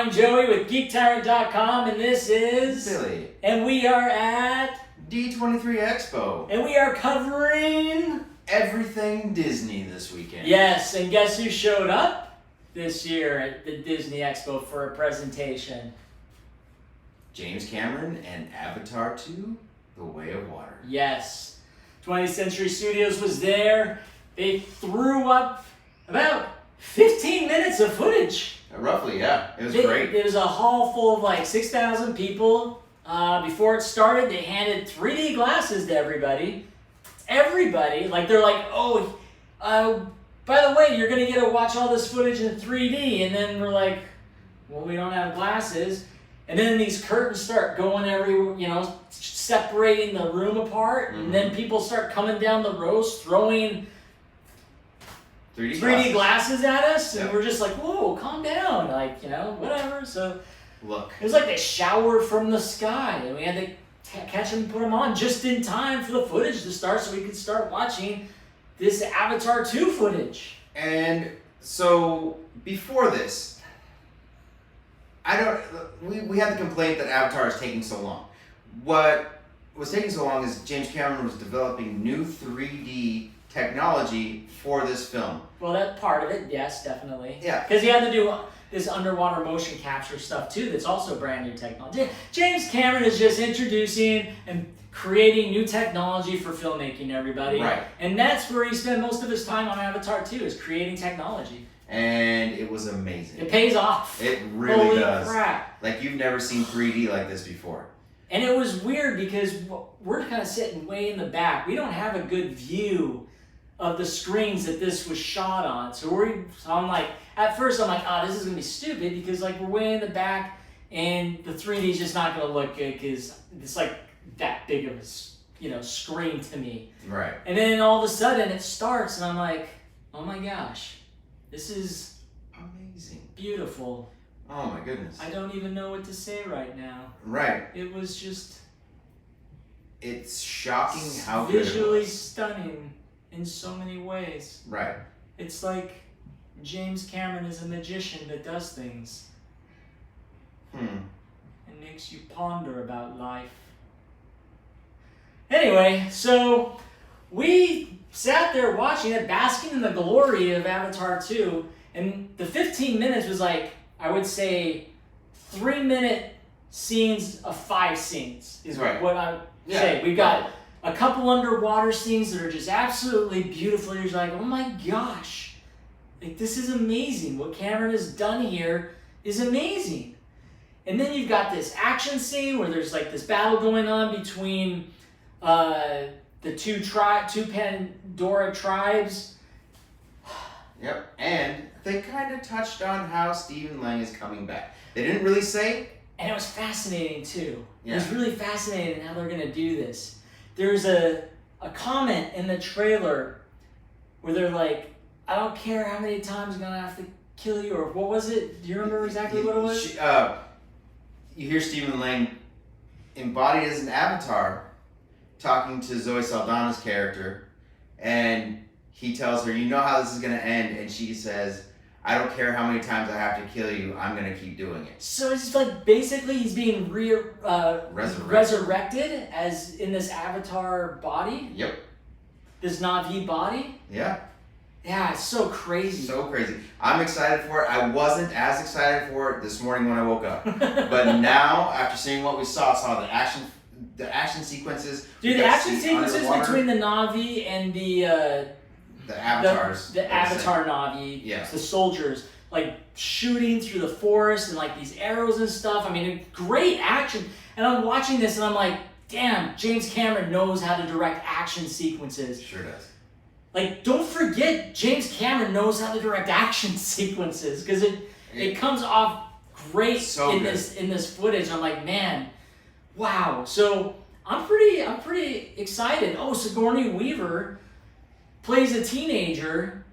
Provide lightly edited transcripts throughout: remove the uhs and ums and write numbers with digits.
I'm Joey with GeekTyrant.com, and this is Billy. And we are at D23 Expo. And we are covering everything Disney this weekend. Yes, and guess who showed up this year at the Disney Expo for a presentation? James Cameron and Avatar 2, The Way of Water. Yes. 20th Century Studios was there. They threw up about 15 minutes of footage. Roughly, yeah. It was great. It was a hall full of like 6,000 people. Before it started, they handed 3D glasses to everybody. Everybody. Like, they're like, oh, by the way, you're going to get to watch all this footage in 3D. And then we're like, well, we don't have glasses. And then these curtains start going separating the room apart. Mm-hmm. And then people start coming down the rows, throwing 3D glasses at us, and we're just like, whoa, calm down, whatever. So look, it was like they showered from the sky, and we had to catch them and put them on just in time for the footage to start so we could start watching this Avatar 2 footage. And so before this, we had the complaint that Avatar is taking so long. What was taking so long is James Cameron was developing new 3D technology for this film. Well, that part of it, yes, definitely. Yeah. Because he had to do this underwater motion capture stuff too that's also brand new technology. James Cameron is just introducing and creating new technology for filmmaking, everybody. Right. And that's where he spent most of his time on Avatar 2, is creating technology. And it was amazing. It pays off. It really Holy does. Crap. Like, you've never seen 3D like this before. And it was weird because we're kind of sitting way in the back. We don't have a good view of the screens that this was shot on. So I'm like, at first I'm like, oh, this is gonna be stupid because like we're way in the back and the 3D is just not gonna look good because it's like that big of a screen to me. Right. And then all of a sudden it starts and I'm like, oh my gosh, this is amazing, beautiful. Oh my goodness. I don't even know what to say right now. Right. It was just... It's shocking how good it was. Visually stunning in so many ways. Right. It's like James Cameron is a magician that does things. And makes you ponder about life. Anyway, so we sat there watching it, basking in the glory of Avatar 2, and the 15 minutes was like, I would say 3-minute scenes of 5 scenes is right. what I would say. We got a couple underwater scenes that are just absolutely beautiful. You're just like, oh my gosh, like this is amazing. What Cameron has done here is amazing. And then you've got this action scene where there's like this battle going on between the two Pandora tribes. Yep, and they kind of touched on how Stephen Lang is coming back. They didn't really say. And it was fascinating too. Yeah. It was really fascinating how they're going to do this. There's a comment in the trailer where they're like, I don't care how many times I'm going to have to kill you, or what was it? Do you remember exactly what it was? You hear Stephen Lang embodied as an avatar talking to Zoe Saldana's character, and he tells her, you know how this is going to end, and she says, I don't care how many times I have to kill you, I'm going to keep doing it. So it's like basically he's being resurrected as in this avatar body? Yep. This Na'vi body? Yeah. Yeah, it's so crazy. So crazy. I'm excited for it. I wasn't as excited for it this morning when I woke up. But now, after seeing what we saw the action sequences. Dude, the action sequences between the Na'vi and the avatars. The Avatar Na'vi, yes. The soldiers, like shooting through the forest and like these arrows and stuff. I mean, great action. And I'm watching this and I'm like, damn, James Cameron knows how to direct action sequences. Sure does. Like, don't forget, James Cameron knows how to direct action sequences because it comes off great in this footage. I'm like, man, wow. So I'm pretty excited. Oh, Sigourney Weaver plays a teenager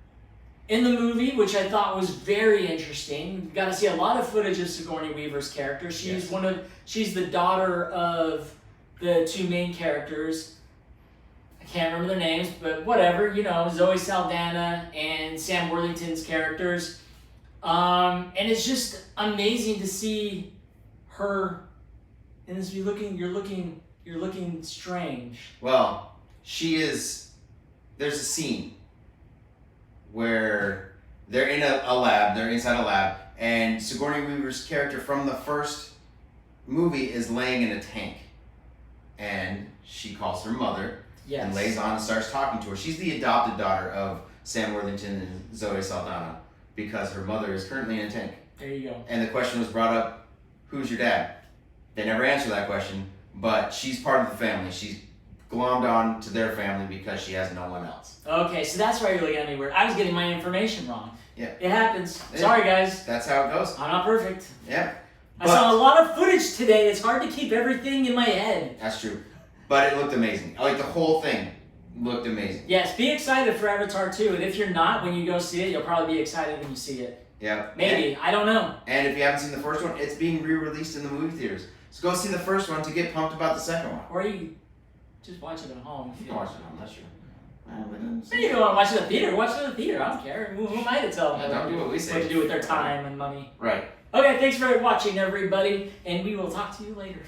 in the movie, which I thought was very interesting. You got to see a lot of footage of Sigourney Weaver's character. She's she's the daughter of the two main characters. I can't remember their names, but whatever, Zoe Saldana and Sam Worthington's characters. And it's just amazing to see her in this. You're looking strange. Well, she is. There's a scene where they're in a lab. They're inside a lab, and Sigourney Weaver's character from the first movie is laying in a tank, and she calls her mother. Yes. And lays on and starts talking to her. She's the adopted daughter of Sam Worthington and Zoe Saldana because her mother is currently in a tank. There you go. And the question was brought up, who's your dad? They never answer that question, but she's part of the family. She's glommed on to their family because she has no one else. Okay, so that's why you're looking at me weird. I was getting my information wrong. Yeah. It happens. Yeah. Sorry, guys. That's how it goes. I'm not perfect. Yeah. I saw a lot of footage today. It's hard to keep everything in my head. That's true. But it looked amazing. Like the whole thing looked amazing. Yes, be excited for Avatar 2. And if you're not, when you go see it, you'll probably be excited when you see it. Yeah. Maybe. I don't know. And if you haven't seen the first one, it's being re-released in the movie theaters. So go see the first one to get pumped about the second one. Or you just watch it at home. You can watch it at home, that's true. Maybe you don't want to watch it at the theater. Watch it at the theater. I don't care. Who am I to tell them don't do what we say. what to do with their time and money? Right. Okay, thanks for watching, everybody. And we will talk to you later.